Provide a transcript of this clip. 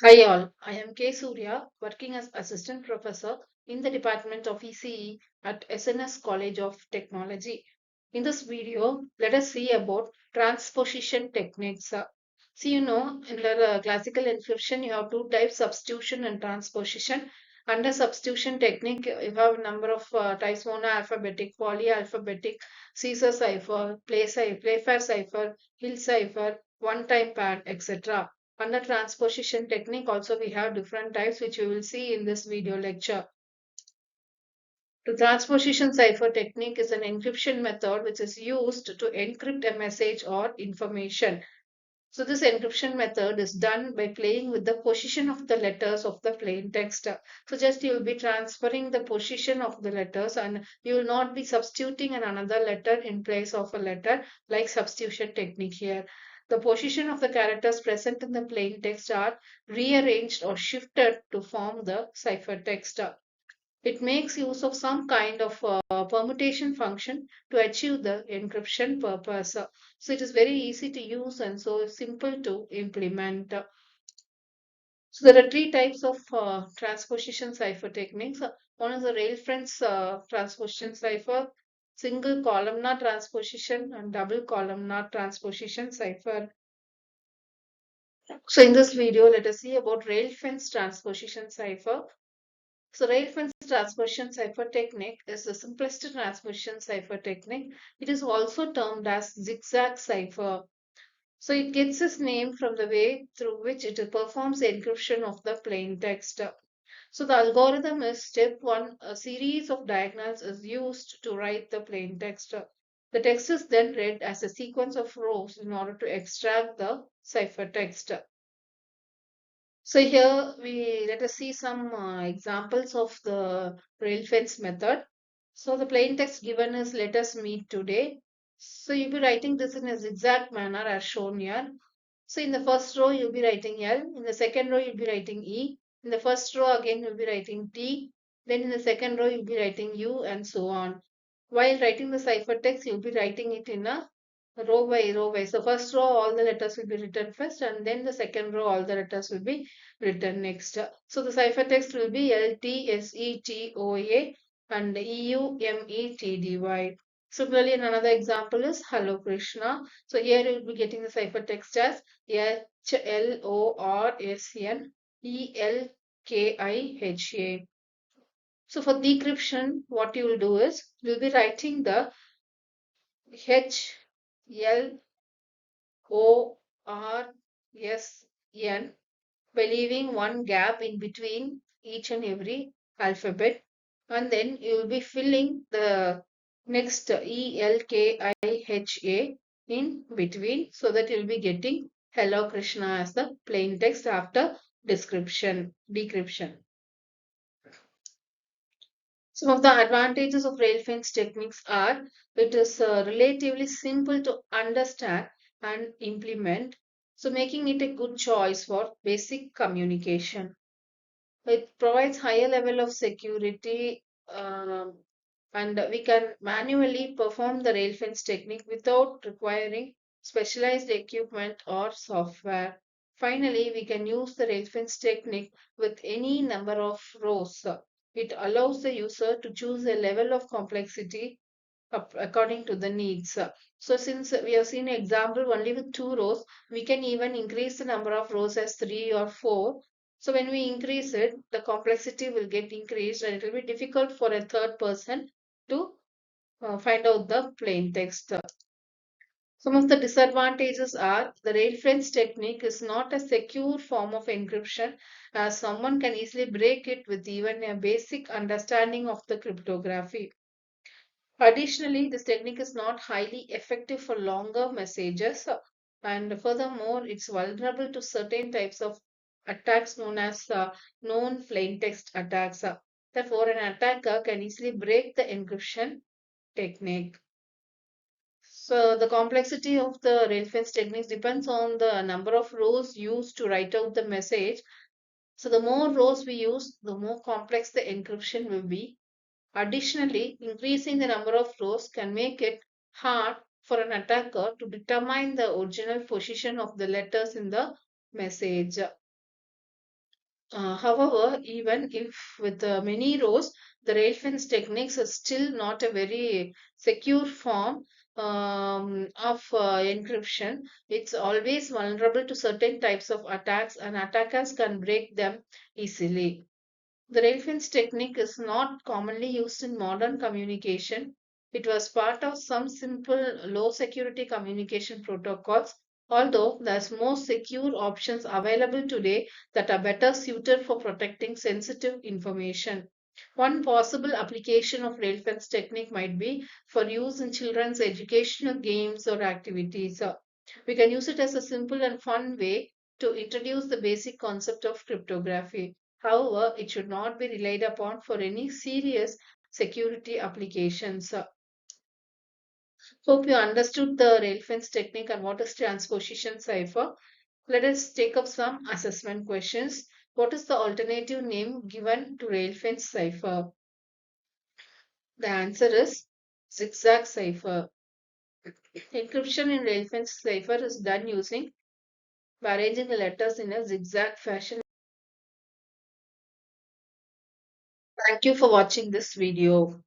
Hi all, I am K. Surya, working as Assistant Professor in the Department of ECE at SNS College of Technology. In this video, let us see about transposition techniques. In the classical encryption, you have two types, substitution and transposition. Under substitution technique, you have a number of types, monoalphabetic, polyalphabetic, Caesar cipher, Playfair cipher, Hill cipher, one-time pad, etc. Under transposition technique also we have different types which we will see in this video lecture. The transposition cipher technique is an encryption method which is used to encrypt a message or information. So this encryption method is done by playing with the position of the letters of the plain text. So just you will be transferring the position of the letters and you will not be substituting another letter in place of a letter like substitution technique here. The position of the characters present in the plain text are rearranged or shifted to form the cipher text. It makes use of some kind of permutation function to achieve the encryption purpose. So it is very easy to use and so simple to implement. So there are three types of transposition cipher techniques. One is the rail-fence transposition cipher, single columnar transposition, and double columnar transposition cipher. So in this video, let us see about rail-fence transposition cipher. So rail-fence transposition cipher technique is the simplest transposition cipher technique. It is also termed as zigzag cipher. So it gets its name from the way through which it performs encryption of the plain text. So the algorithm is step one, a series of diagonals is used to write the plain text. The text is then read as a sequence of rows in order to extract the cipher text. So here we let us see some examples of the rail fence method. So the plain text given is let us meet today. So you'll be writing this in a zigzag manner as shown here. So in the first row you'll be writing L, in the second row you'll be writing E, in the first row again you'll be writing T, then in the second row you'll be writing U and so on. While writing the cipher text you'll be writing it in a row by. So first row all the letters will be written first and then the second row all the letters will be written next. So the cipher text will be LTSETOA and EUMETDY. Similarly, another example is Hello Krishna. So here you will be getting the cipher text as HLORSNELKIHA. So for decryption, what you will do is you will be writing the H L O R S N by leaving one gap in between each and every alphabet, and then you will be filling the next ELKIHA in between so that you will be getting Hello Krishna as the plain text after decryption. Some of the advantages of rail fence techniques are it is relatively simple to understand and implement, so making it a good choice for basic communication. It provides higher level of security, and we can manually perform the rail fence technique without requiring specialized equipment or software. Finally, we can use the rail fence technique with any number of rows. It allows the user to choose a level of complexity according to the needs. So since we have seen an example only with two rows, we can even increase the number of rows as three or four. So when we increase it, the complexity will get increased and it will be difficult for a third person to find out the plain text. Some of the disadvantages are the rail fence technique is not a secure form of encryption as someone can easily break it with even a basic understanding of the cryptography. Additionally, this technique is not highly effective for longer messages, and furthermore, it's vulnerable to certain types of attacks known as known plain text attacks. Therefore, an attacker can easily break the encryption technique. So, the complexity of the rail fence techniques depends on the number of rows used to write out the message. So, the more rows we use, the more complex the encryption will be. Additionally, increasing the number of rows can make it hard for an attacker to determine the original position of the letters in the message. However, even if with many rows, the rail fence techniques is still not a very secure form of encryption. It's always vulnerable to certain types of attacks, and attackers can break them easily. The rail fence technique is not commonly used in modern communication. It was part of some simple low security communication protocols, although there's more secure options available today that are better suited for protecting sensitive information. One possible application of rail fence technique might be for use in children's educational games or activities. We can use it as a simple and fun way to introduce the basic concept of cryptography. However, it should not be relied upon for any serious security applications. Hope you understood the rail fence technique and what is transposition cipher. Let us take up some assessment questions. What is the alternative name given to rail fence cipher? The answer is zigzag cipher. Encryption in rail fence cipher is done using by arranging the letters in a zigzag fashion. Thank you for watching this video.